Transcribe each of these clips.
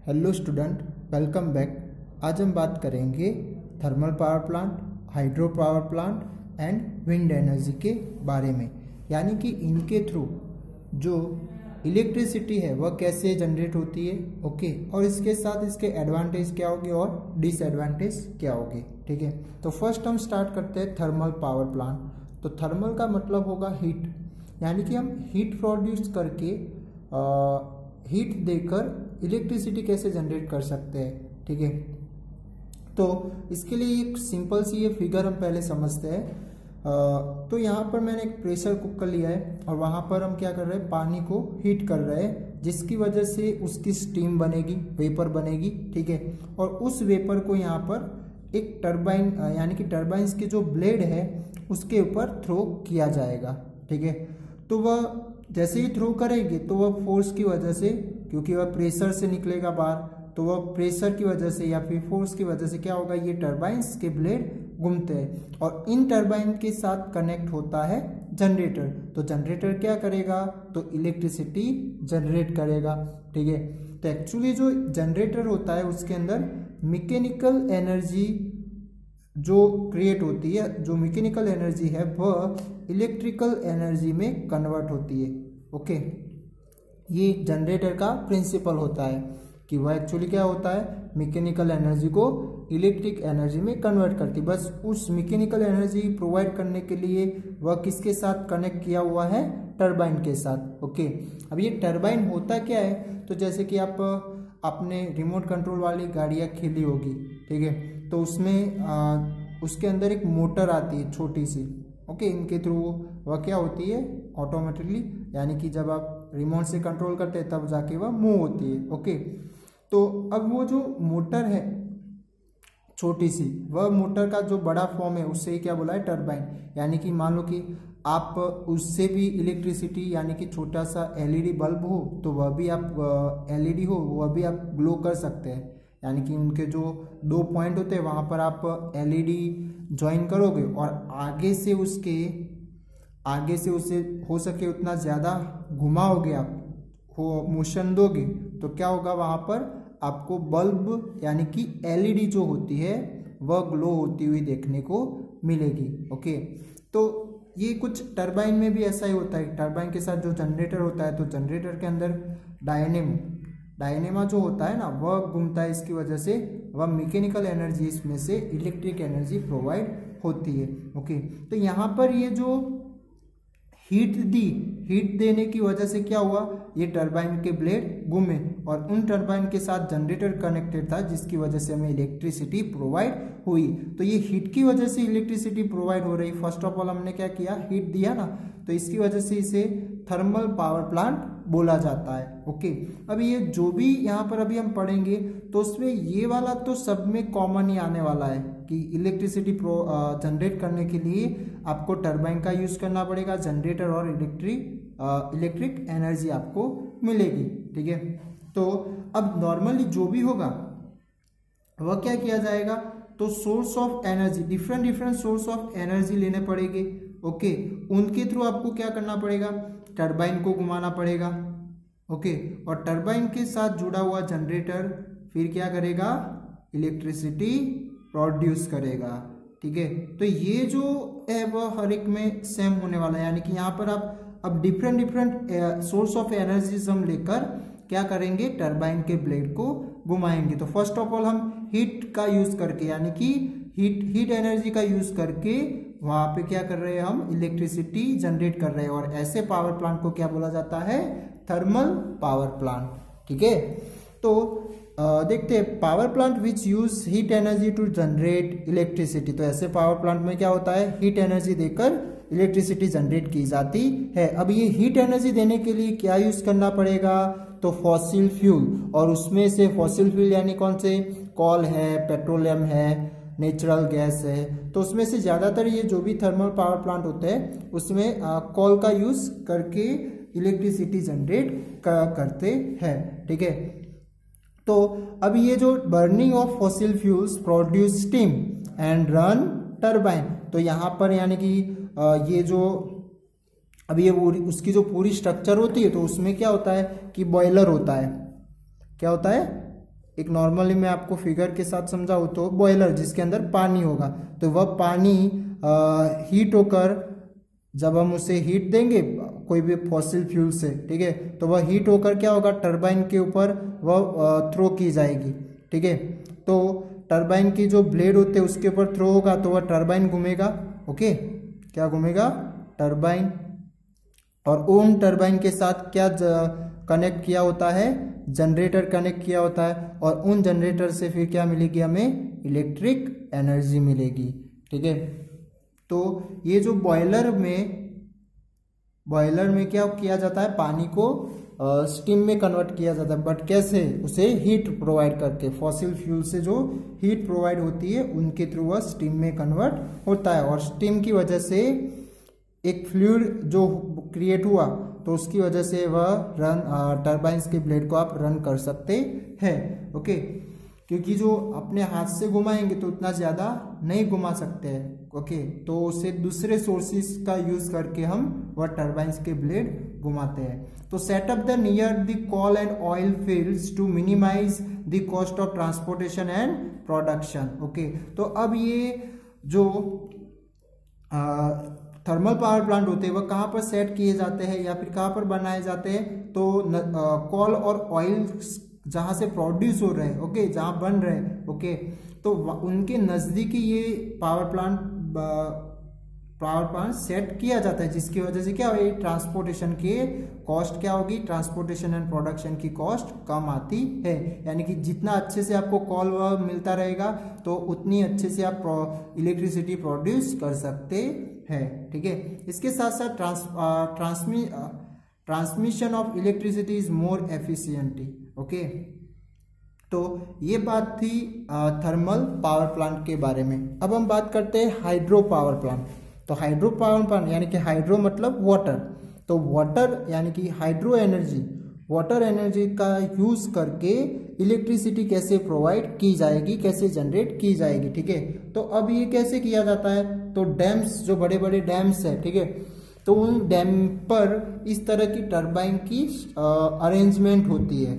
Hello student, welcome back. आज हम बात करेंगे thermal power plant, hydro power plant and wind energy के बारे में, यानी कि इनके थ्रू जो इलेक्ट्रिसिटी है वह कैसे जनरेट होती है। ओके, और इसके साथ इसके एडवांटेज क्या होगी और डिसएडवांटेज क्या होगी। ठीक है, तो फर्स्ट हम स्टार्ट करते हैं थर्मल पावर प्लांट। तो थर्मल का मतलब होगा हीट, यानी कि हम हीट प्रोड्यूस करके हीट देकर इलेक्ट्रिसिटी कैसे जनरेट कर सकते हैं। ठीक है, तो इसके लिए एक सिंपल सी ये फिगर हम पहले समझते हैं। तो यहाँ पर मैंने एक प्रेशर कुकर लिया है और वहाँ पर हम क्या कर रहे हैं, पानी को हीट कर रहे हैं, जिसकी वजह से उसकी स्टीम बनेगी, वेपर बनेगी। ठीक है, और उस वेपर को यहाँ पर एक टरबाइन यानी कि टरबाइन्स के जो ब्लेड है उसके ऊपर थ्रो किया जाएगा। ठीक है, तो वह जैसे ही थ्रो करेंगे तो वह फोर्स की वजह से, क्योंकि वह प्रेशर से निकलेगा बाहर, तो वह प्रेशर की वजह से या फिर फोर्स की वजह से क्या होगा, ये टरबाइन्स के ब्लेड घूमते हैं और इन टरबाइन के साथ कनेक्ट होता है जनरेटर। तो जनरेटर क्या करेगा, तो इलेक्ट्रिसिटी जनरेट करेगा। ठीक है, तो एक्चुअली जो जनरेटर होता है उसके अंदर मैकेनिकल एनर्जी जो क्रिएट होती है, जो मैकेनिकल एनर्जी है वह इलेक्ट्रिकल एनर्जी में कन्वर्ट होती है। ओके, ये जनरेटर का प्रिंसिपल होता है कि वह एक्चुअली क्या होता है, मैकेनिकल एनर्जी को इलेक्ट्रिक एनर्जी में कन्वर्ट करती है। बस उस मैकेनिकल एनर्जी प्रोवाइड करने के लिए वह किसके साथ कनेक्ट किया हुआ है, टरबाइन के साथ। ओके, अब ये टरबाइन होता क्या है, तो जैसे कि आप अपने रिमोट कंट्रोल वाली गाड़ियाँ खेली होगी। ठीक है, तो उसमें उसके अंदर एक मोटर आती है छोटी सी। ओके, इनके थ्रू वह क्या होती है, ऑटोमेटिकली, यानी कि जब आप रिमोट से कंट्रोल करते हैं तब जाके वह मूव होती है। ओके, तो अब वो जो मोटर है छोटी सी, वह मोटर का जो बड़ा फॉर्म है उससे ही क्या बोला है, टरबाइन। यानी कि मान लो कि आप उससे भी इलेक्ट्रिसिटी, यानी कि छोटा सा एलईडी बल्ब हो तो वह भी आप एलईडी हो वह भी आप ग्लो कर सकते हैं। यानी कि उनके जो दो पॉइंट होते हैं वहाँ पर आप एलईडी ज्वाइन करोगे और आगे से उसे हो सके उतना ज़्यादा घुमाओगे, आप हो मोशन दोगे, तो क्या होगा, वहाँ पर आपको बल्ब यानी कि एलईडी जो होती है वह ग्लो होती हुई देखने को मिलेगी। ओके, तो ये कुछ टरबाइन में भी ऐसा ही होता है। टरबाइन के साथ जो जनरेटर होता है, तो जनरेटर के अंदर डायनेमा जो होता है ना, वह घूमता है। इसकी वजह से वह मैकेनिकल एनर्जी इसमें से इलेक्ट्रिक एनर्जी प्रोवाइड होती है। ओके, तो यहाँ पर ये जो हीट देने की वजह से क्या हुआ, ये टरबाइन के ब्लेड घूमे और उन टरबाइन के साथ जनरेटर कनेक्टेड था, जिसकी वजह से हमें इलेक्ट्रिसिटी प्रोवाइड हुई। तो ये हीट की वजह से इलेक्ट्रिसिटी प्रोवाइड हो रही। फर्स्ट ऑफ ऑल हमने क्या किया, हीट दिया ना, तो इसकी वजह से इसे थर्मल पावर प्लांट बोला जाता है। ओके, अब ये जो भी यहाँ पर अभी हम पढ़ेंगे तो उसमें ये वाला तो सब में कॉमन ही आने वाला है कि इलेक्ट्रिसिटी जनरेट करने के लिए आपको टरबाइन का यूज करना पड़ेगा, जनरेटर और इलेक्ट्रिक एनर्जी आपको मिलेगी। ठीक है, तो अब नॉर्मली जो भी होगा वह क्या किया जाएगा, तो source of energy, different source of energy लेने पड़ेंगे। ओके, उनके थ्रू आपको क्या करना पड़ेगा, टरबाइन को घुमाना पड़ेगा। ओके, और टरबाइन के साथ जुड़ा हुआ जनरेटर फिर क्या करेगा, इलेक्ट्रिसिटी प्रोड्यूस करेगा। ठीक है, तो ये जो है वह हर एक में सेम होने वाला है। यानी कि यहाँ पर आप अब डिफरेंट सोर्स ऑफ एनर्जीज हम लेकर क्या करेंगे, टरबाइन के ब्लेड को घुमाएंगे। तो फर्स्ट ऑफ ऑल हम हीट का यूज करके, यानी कि हीट एनर्जी का यूज करके वहां पे क्या कर रहे हैं, हम इलेक्ट्रिसिटी जनरेट कर रहे हैं। और ऐसे पावर प्लांट को क्या बोला जाता है, थर्मल पावर प्लांट। ठीक है, तो देखते हैं power plant which use heat energy to generate electricity. तो ऐसे पावर प्लांट में क्या होता है, हीट एनर्जी देकर इलेक्ट्रिसिटी जनरेट की जाती है। अब ये हीट एनर्जी देने के लिए क्या यूज करना पड़ेगा, तो फॉसिल फ्यूल। और उसमें से फॉसिल फ्यूल यानी कौन से, कोल है, पेट्रोलियम है, नेचुरल गैस है। तो उसमें से ज़्यादातर ये जो भी थर्मल पावर प्लांट होते हैं उसमें कोल का यूज करके इलेक्ट्रिसिटी जनरेट करते हैं। ठीक है, तो अब ये जो burning of fossil fuels produce steam and run turbine. तो यहाँ पर यानी कि ये जो अब ये उसकी जो पूरी स्ट्रक्चर होती है तो उसमें क्या होता है कि बॉयलर होता है, क्या होता है, एक नॉर्मली मैं आपको फिगर के साथ समझाऊँ तो बॉयलर जिसके अंदर पानी होगा, तो वह पानी हीट होकर जब हम उसे हीट देंगे कोई भी फॉसिल फ्यूल से, ठीक है, तो वह हीट होकर क्या होगा, टरबाइन के ऊपर वह थ्रो की जाएगी, ठीक है। तो टरबाइन की जो ब्लेड होते हैं उसके ऊपर थ्रो होगा तो वह टरबाइन घूमेगा, ओके, क्या घूमेगा, टरबाइन। और उन टरबाइन के साथ क्या कनेक्ट किया होता है, जनरेटर कनेक्ट किया होता है, और उन जनरेटर से फिर क्या मिलेगी, हमें इलेक्ट्रिक एनर्जी मिलेगी, ठीक है। तो ये जो बॉयलर में क्या किया जाता है, पानी को स्टीम में कन्वर्ट किया जाता है, बट कैसे, उसे हीट प्रोवाइड करके, फॉसिल फ्यूल से जो हीट प्रोवाइड होती है उनके थ्रू वह स्टीम में कन्वर्ट होता है, और स्टीम की वजह से एक फ्लूइड जो क्रिएट हुआ तो उसकी वजह से वह टरबाइन्स के ब्लेड को आप रन कर सकते हैं, ओके। क्योंकि जो अपने हाथ से घुमाएंगे तो उतना ज़्यादा नहीं घुमा सकते हैं, ओके, तो उसे दूसरे सोर्सेस का यूज करके हम वह टरबाइन्स के ब्लेड घुमाते हैं। तो setup the near the coal and oil fields to minimise the cost of transportation and production, okay. तो अब ये जो थर्मल पावर प्लांट होते हैं वह कहाँ पर सेट किए जाते हैं या फिर कहाँ पर बनाए जाते हैं, तो कोल और ऑयल जहाँ से प्रोड्यूस हो रहे हैं, ओके, जहाँ बन रहे हैं, ओके, तो उनके नज़दीकी ये पावर प्लांट सेट किया जाता है, जिसकी वजह से क्या होगी, ट्रांसपोर्टेशन के कॉस्ट क्या होगी, ट्रांसपोर्टेशन एंड प्रोडक्शन की कॉस्ट कम आती है। यानी कि जितना अच्छे से आपको कॉल मिलता रहेगा तो उतनी अच्छे से आप इलेक्ट्रिसिटी प्रोड्यूस कर सकते हैं, ठीक है। इसके साथ साथ transmission of electricity is more efficiently, okay. तो ये बात थी थर्मल पावर प्लांट के बारे में। अब हम बात करते हैं हाइड्रो पावर प्लांट। तो हाइड्रो पावर प्लांट यानी कि हाइड्रो मतलब वाटर, तो वाटर यानी कि हाइड्रो एनर्जी, वाटर एनर्जी का यूज करके इलेक्ट्रिसिटी कैसे प्रोवाइड की जाएगी, कैसे जनरेट की जाएगी, ठीक है। तो अब ये कैसे किया जाता है, तो डैम्स, जो बड़े बड़े डैम्स है, ठीक है, तो उन डैम पर इस तरह की टरबाइन की अरेंजमेंट होती है,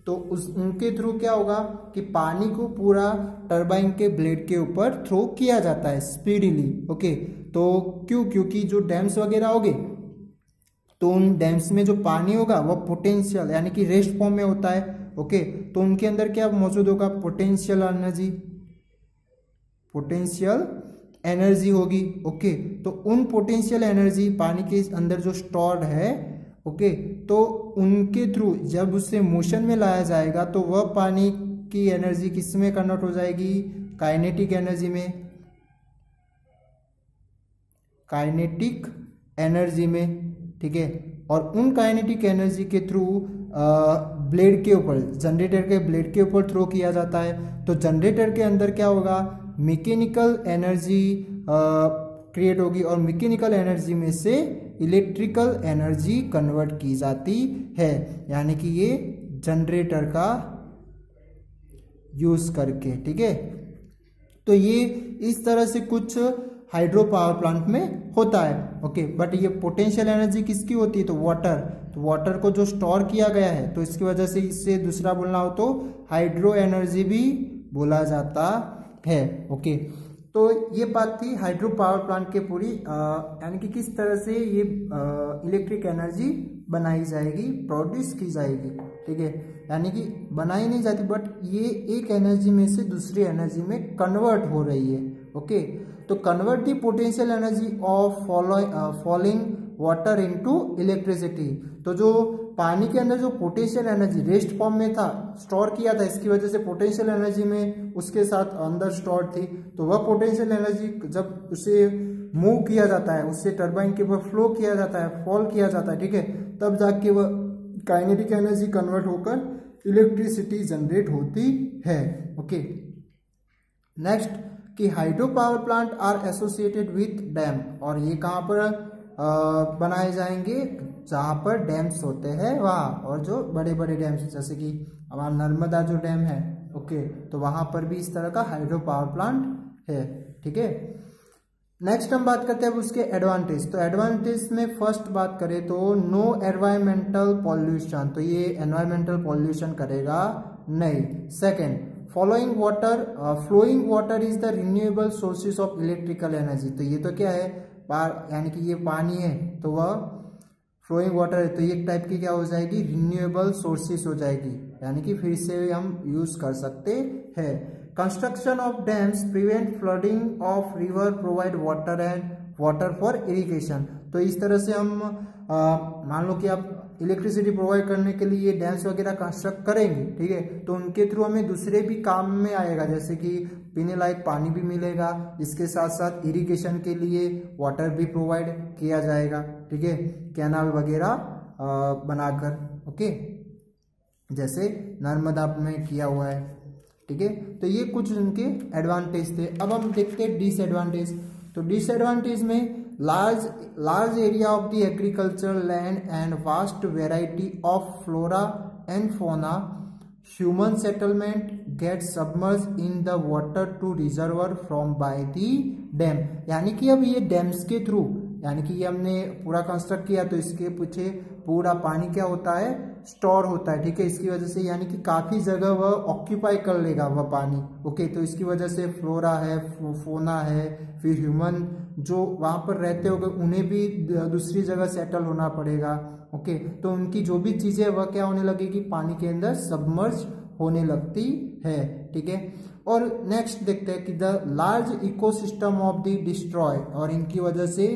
तो उनके थ्रू क्या होगा कि पानी को पूरा टरबाइन के ब्लेड के ऊपर थ्रो किया जाता है स्पीडीली, ओके। तो क्योंकि जो डैम्स वगैरह होंगे तो उन डैम्स में जो पानी होगा वह पोटेंशियल यानी कि रेस्ट फॉर्म में होता है, ओके। तो उनके अंदर क्या मौजूद होगा, पोटेंशियल एनर्जी होगी, ओके। तो उन पोटेंशियल एनर्जी पानी के अंदर जो स्टोर्ड है, ओके, तो उनके थ्रू जब उसे मोशन में लाया जाएगा तो वह पानी की एनर्जी किस में कन्वर्ट हो जाएगी, काइनेटिक एनर्जी में, ठीक है। और उन काइनेटिक एनर्जी के थ्रू ब्लेड के ऊपर, जनरेटर के ब्लेड के ऊपर थ्रो किया जाता है। तो जनरेटर के अंदर क्या होगा, मैकेनिकल एनर्जी क्रिएट होगी और मैकेनिकल एनर्जी में से इलेक्ट्रिकल एनर्जी कन्वर्ट की जाती है, यानी कि ये जनरेटर का यूज करके, ठीक है। तो ये इस तरह से कुछ हाइड्रो पावर प्लांट में होता है, ओके। बट ये पोटेंशियल एनर्जी किसकी होती है, तो वाटर, तो वाटर को जो स्टोर किया गया है तो इसकी वजह से इससे दूसरा बोलना हो तो हाइड्रो एनर्जी भी बोला जाता है, ओके। तो ये बात थी हाइड्रो पावर प्लांट के पूरी, यानी कि किस तरह से ये इलेक्ट्रिक एनर्जी बनाई जाएगी, प्रोड्यूस की जाएगी, ठीक है। यानी कि बनाई नहीं जाती बट ये एक एनर्जी में से दूसरी एनर्जी में कन्वर्ट हो रही है, ओके। तो convert the potential energy of falling water into electricity, तो जो पानी के अंदर जो पोटेंशियल एनर्जी रेस्ट फॉर्म में था, स्टोर किया था, इसकी वजह से पोटेंशियल एनर्जी में उसके साथ अंदर स्टोर थी, तो वह पोटेंशियल एनर्जी जब उसे मूव किया जाता है, उससे टरबाइन के ऊपर फ्लो किया जाता है, फॉल किया जाता है, ठीक है, तब जाके वह काइनेटिक एनर्जी कन्वर्ट होकर इलेक्ट्रिसिटी जनरेट होती है, ओके। नेक्स्ट कि hydro power plant are associated with dam, और ये कहाँ पर बनाए जाएंगे, जहाँ पर डैम्स होते हैं वहाँ, और जो बड़े बड़े डैम्स जैसे कि हमारा नर्मदा जो डैम है, ओके, तो वहाँ पर भी इस तरह का हाइड्रो पावर प्लांट है, ठीक है। नेक्स्ट हम बात करते हैं उसके एडवांटेज। तो एडवांटेज में फर्स्ट बात करें तो नो एनवायरमेंटल पॉल्यूशन, तो ये एनवायरमेंटल पॉल्यूशन करेगा नहीं। Second, flowing water is the renewable sources of electrical energy, तो ये तो क्या है, यानी कि ये पानी है तो वह फ्लोइंग वाटर है, तो ये टाइप की क्या हो जाएगी, रिन्यूएबल सोर्सेज हो जाएगी, यानी कि फिर से हम यूज कर सकते हैं। Construction of dams prevent flooding of river, provide water and water for irrigation, तो इस तरह से हम मान लो कि आप इलेक्ट्रिसिटी प्रोवाइड करने के लिए डैम्स वगैरह कंस्ट्रक्ट करेंगे, ठीक है, तो उनके थ्रू हमें दूसरे भी काम में आएगा, जैसे कि पीने लायक पानी भी मिलेगा, इसके साथ साथ इरिगेशन के लिए वाटर भी प्रोवाइड किया जाएगा, ठीक है, कैनाल वगैरह बनाकर, ओके, जैसे नर्मदा में किया हुआ है, ठीक है। तो ये कुछ उनके एडवांटेज थे। अब हम देखते हैं डिसएडवांटेज। तो डिसएडवांटेज में large area of the agricultural land and vast variety of flora and fauna, human settlement gets submerged in the water to reservoir from by the dam, यानी कि अब ये डैम्स के थ्रू, यानी कि ये हमने पूरा कंस्ट्रक्ट किया तो इसके पीछे पूरा पानी क्या होता है, स्टोर होता है, ठीक है, इसकी वजह से यानी कि काफी जगह वह ऑक्यूपाई कर लेगा वह पानी, ओके, तो इसकी वजह से फ्लोरा है, फोना है, फिर ह्यूमन जो वहां पर रहते होंगे उन्हें भी दूसरी जगह सेटल होना पड़ेगा, ओके, तो उनकी जो भी चीजें वह क्या होने लगेगी, पानी के अंदर सबमर्ज होने लगती है, ठीक है। और नेक्स्ट देखते हैं कि the large ecosystem of the destroy, और इनकी वजह से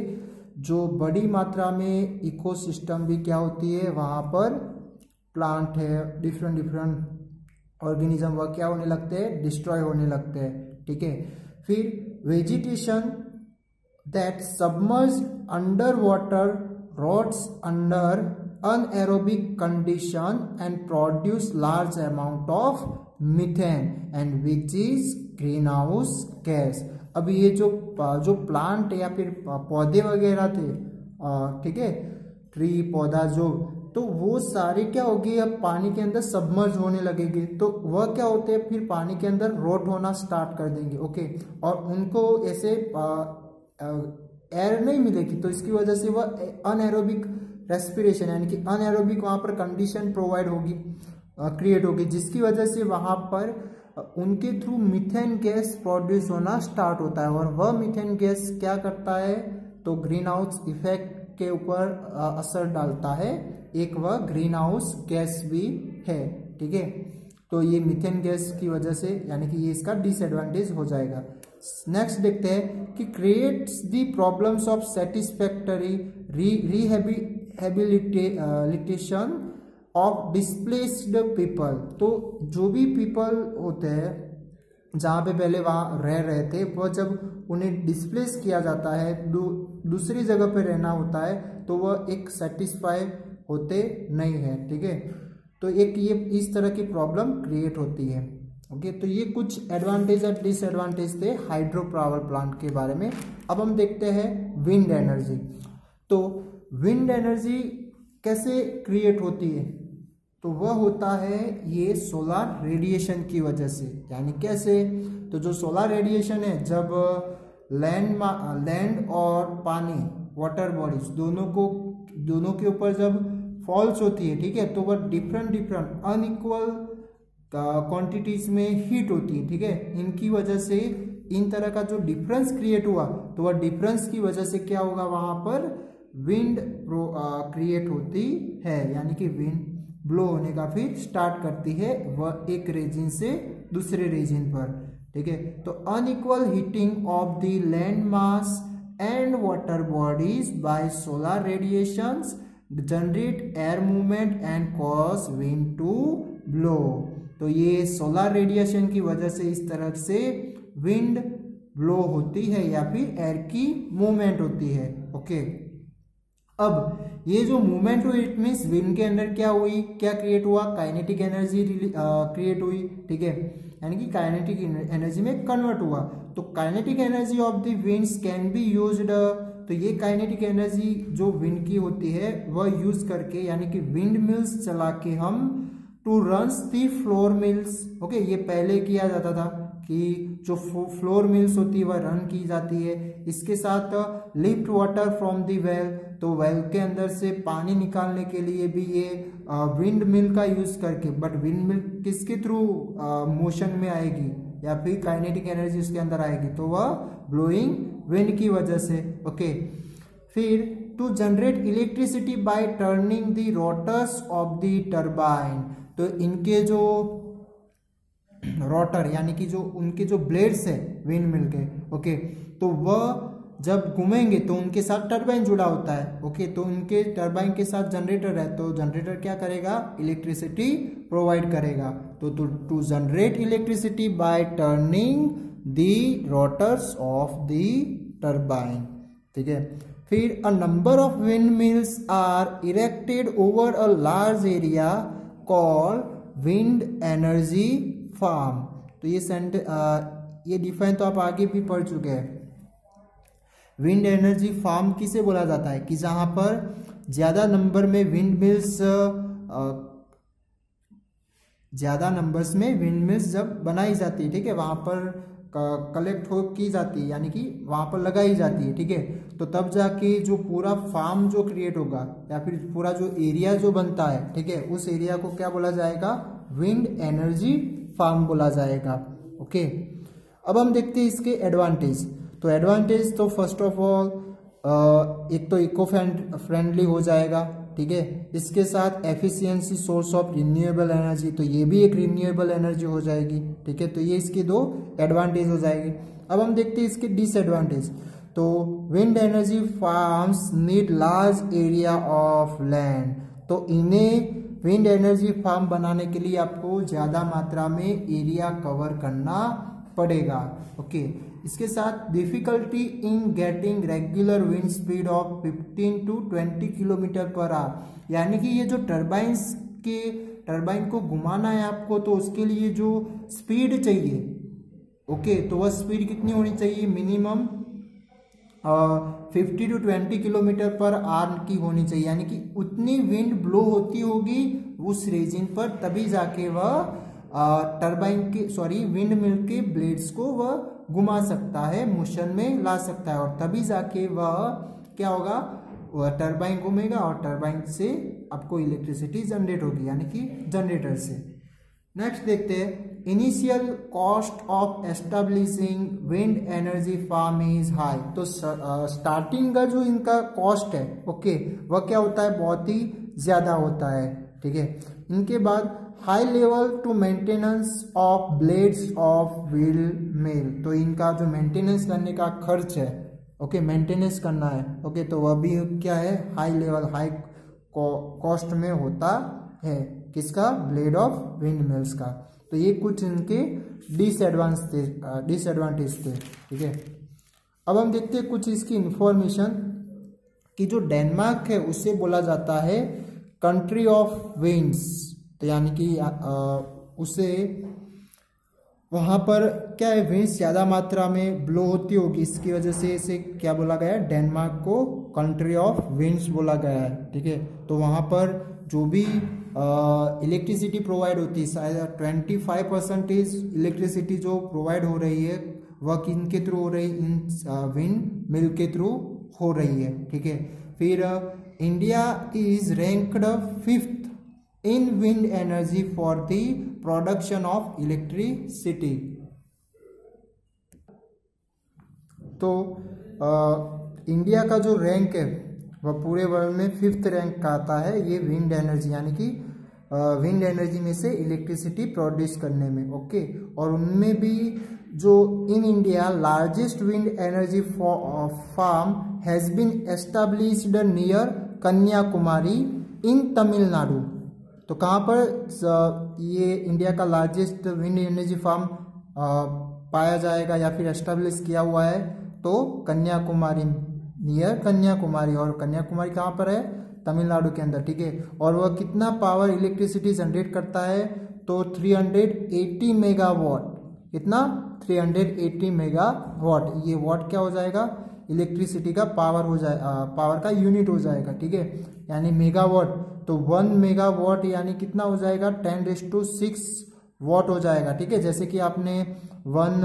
जो बड़ी मात्रा में इकोसिस्टम भी क्या होती है, वहां पर प्लांट है, डिफरेंट ऑर्गेनिज्म वह क्या होने लगते हैं, डिस्ट्रॉय होने लगते हैं, ठीक है। फिर vegetation that submerge under water rots under anaerobic condition and produce large amount of methane and which is greenhouse gas। अब ये जो प्लांट या फिर पौधे वगैरह थे, ठीक है, ट्री पौधा जो, तो वो सारे क्या होगी, अब पानी के अंदर सबमर्ज होने लगेंगे, तो वह क्या होते हैं, फिर पानी के अंदर रोट होना स्टार्ट कर देंगे, ओके, और उनको ऐसे एयर नहीं मिलेगी, तो इसकी वजह से वह अनएरोबिक रेस्पिरेशन, यानी कि अनएरोबिक वहां पर कंडीशन प्रोवाइड होगी, क्रिएट होगी, जिसकी वजह से वहां पर उनके थ्रू मीथेन गैस प्रोड्यूस होना स्टार्ट होता है, और वह मीथेन गैस क्या करता है, तो ग्रीन हाउस इफेक्ट के ऊपर असर डालता है, एक वह ग्रीन हाउस गैस भी है, ठीक है। तो ये मीथेन गैस की वजह से, यानी कि ये इसका डिसएडवांटेज हो जाएगा। नेक्स्ट देखते हैं कि creates the problems of satisfactory rehabilitation of displaced people, तो जो भी पीपल होते हैं जहाँ पे पहले वहाँ रह रहे थे, वह जब उन्हें डिस्प्लेस किया जाता है, दूसरी जगह पे रहना होता है, तो वह एक सेटिस्फाई होते नहीं है, ठीक है, तो एक ये इस तरह की प्रॉब्लम क्रिएट होती है, ओके। तो ये कुछ एडवांटेज और डिसएडवांटेज थे हाइड्रो पावर प्लांट के बारे में। अब हम देखते हैं विंड एनर्जी। तो विंड एनर्जी कैसे क्रिएट होती है, तो वह होता है ये सोलर रेडिएशन की वजह से, यानी कैसे, तो जो सोलर रेडिएशन है, जब लैंड और पानी, वाटर बॉडीज दोनों के ऊपर जब फॉल्स होती है, ठीक है, तो वह डिफरेंट अनइक्वल क्वांटिटीज में हीट होती है, ठीक है, इनकी वजह से इन तरह का जो डिफरेंस क्रिएट हुआ, तो वह डिफरेंस की वजह से क्या होगा, वहां पर विंड क्रिएट होती है, यानी कि विंड ब्लो होने का फिर स्टार्ट करती है वह एक रीजन से दूसरे रीजन पर, ठीक है। तो unequal heating of the land mass and water bodies by solar radiations generate air movement and cause wind to blow. तो ये सोलर रेडिएशन की वजह से इस तरह से विंड ब्लो होती है या फिर एयर की मूवमेंट होती है, ओके। अब ये जो मूवमेंट हुई, इट मीन्स विंड के अंदर क्या हुई, क्या क्रिएट हुआ, काइनेटिक एनर्जी क्रिएट हुई, ठीक है, यानी कि काइनेटिक एनर्जी में कन्वर्ट हुआ। तो kinetic energy of the winds can be used, तो ये काइनेटिक एनर्जी जो विंड की होती है वह यूज करके, यानी कि विंड मिल्स चला के हम टू रन्स दी फ्लोर मिल्स, ओके, ये पहले किया जाता था, कि जो फ्लोर मिल्स होती है वह रन की जाती है। इसके साथ lift water from the well, तो वेल के अंदर से पानी निकालने के लिए भी ये विंड मिल का यूज करके, बट विंड मिल किसके थ्रू मोशन में आएगी या फिर काइनेटिक एनर्जी उसके अंदर आएगी, तो वह ब्लोइंग विंड की वजह से। ओके, फिर to generate electricity by turning the rotors of the turbine, तो इनके जो रोटर यानी कि जो उनके जो ब्लेड्स है विंड मिल के, ओके, तो वह जब घूमेंगे तो उनके साथ टरबाइन जुड़ा होता है। ओके, तो उनके टरबाइन के साथ जनरेटर है, तो जनरेटर क्या करेगा, इलेक्ट्रिसिटी प्रोवाइड करेगा। तो to generate electricity by turning the rotors of the turbine, ठीक है। फिर a number of windmills are erected over a large area called wind energy farm, तो ये डिफाइन तो आप आगे भी पढ़ चुके हैं। विंड एनर्जी फार्म किसे बोला जाता है कि जहां पर ज्यादा नंबर में विंड मिल्स, ज्यादा नंबर्स में विंड मिल्स जब बनाई जाती है, ठीक है, वहां पर कलेक्ट हो की जाती है, यानी कि वहां पर लगाई जाती है, ठीक है, तो तब जाके जो पूरा फार्म जो क्रिएट होगा या फिर पूरा जो एरिया जो बनता है, ठीक है, उस एरिया को क्या बोला जाएगा, विंड एनर्जी फार्म बोला जाएगा। ओके, अब हम देखते हैं इसके एडवांटेज। तो एडवांटेज तो फर्स्ट ऑफ ऑल एक तो इको फ्रेंडली हो जाएगा, ठीक है, इसके साथ efficiency source of renewable energy, तो ये भी एक रिन्यूएबल एनर्जी हो जाएगी, ठीक है, तो ये इसके दो एडवांटेज हो जाएगी। अब हम देखते हैं इसके डिसएडवांटेज। तो wind energy farms need large area of land, तो इन्हें विंड एनर्जी फार्म बनाने के लिए आपको ज्यादा मात्रा में एरिया कवर करना पड़ेगा। ओके, इसके साथ difficulty in getting regular wind speed of 15 to 20 kilometre per hour, यानी कि ये जो टरबाइन को घुमाना है आपको, तो उसके लिए जो स्पीड चाहिए, ओके, तो वह स्पीड कितनी होनी चाहिए, minimum 50 to 20 kilometre per hour की होनी चाहिए, यानी कि उतनी विंड ब्लो होती होगी उस रीजन पर, तभी जाके वह विंड मिल के ब्लेड्स को वह घुमा सकता है, मोशन में ला सकता है, और तभी जाके वह क्या होगा, वह टरबाइन घूमेगा और टरबाइन से आपको इलेक्ट्रिसिटी जनरेट होगी, यानी कि जनरेटर से। नेक्स्ट देखते हैं, initial cost of establishing wind energy farm is high, तो स्टार्टिंग का जो इनका कॉस्ट है, ओके, वह क्या होता है, बहुत ही ज्यादा होता है, ठीक है। इनके बाद high level to maintenance of blades of wheel mill, तो इनका जो मेंटेनेंस करने का खर्च है, ओके, मेंटेनेंस करना है, ओके, तो वह भी क्या है, हाई लेवल हाई कॉस्ट में होता है, किसका, ब्लेड ऑफ विंड मिल्स का। तो ये कुछ इनके डिसएडवांटेज थे, ठीक है। अब हम देखते हैं कुछ इसकी इंफॉर्मेशन कि जो डेनमार्क है उसे बोला जाता है कंट्री ऑफ विंड्स, तो यानी कि उसे वहाँ पर क्या है, विंड्स ज़्यादा मात्रा में ब्लो होती होगी, इसकी वजह से इसे क्या बोला गया है, डेनमार्क को कंट्री ऑफ विंड्स बोला गया है, ठीक है। तो वहाँ पर जो भी इलेक्ट्रिसिटी प्रोवाइड होती है, शायद 25% इलेक्ट्रिसिटी जो प्रोवाइड हो रही है वह किनके थ्रू हो रही है, इन विंड मिल के थ्रू हो रही है, ठीक है। फिर India is ranked 5th in wind energy for the production of electricity, तो इंडिया का जो रैंक है वह पूरे वर्ल्ड में 5th रैंक का आता है, ये विंड एनर्जी, यानी कि विंड एनर्जी में से इलेक्ट्रिसिटी प्रोड्यूस करने में, ओके। और उनमें भी जो in India largest wind energy farm has been established near Kanyakumari in Tamil Nadu, तो कहाँ पर ये इंडिया का लार्जेस्ट विंड एनर्जी फार्म पाया जाएगा या फिर एस्टेब्लिश किया हुआ है, तो कन्याकुमारी, नियर कन्याकुमारी, और कन्याकुमारी कहाँ पर है, तमिलनाडु के अंदर, ठीक है। और वह कितना पावर इलेक्ट्रिसिटी जनरेट करता है, तो 380 मेगावाट, कितना, 380 मेगावाट, ये वाट क्या हो जाएगा, इलेक्ट्रिसिटी का पावर हो जाए, पावर का यूनिट हो जाएगा, ठीक है, यानी मेगावाट, तो 1 मेगावाट यानी कितना हो जाएगा, 10⁶ वॉट हो जाएगा, ठीक है। जैसे कि आपने 1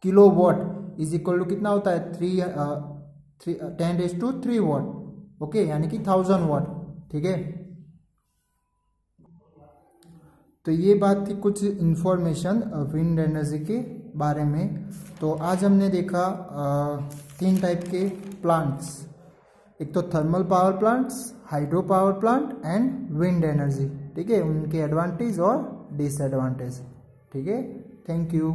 kilowatt is equal to कितना होता है 10⁻³ वॉट, ओके, यानी कि 1000 वॉट, ठीक है। तो ये बात थी कुछ इंफॉर्मेशन विंड एनर्जी के बारे में। तो आज हमने देखा 3 टाइप के प्लांट्स, एक तो thermal power plants, hydro power plant and wind energy, ठीक है, उनके एडवांटेज और डिसएडवांटेज, ठीक है। Thank you.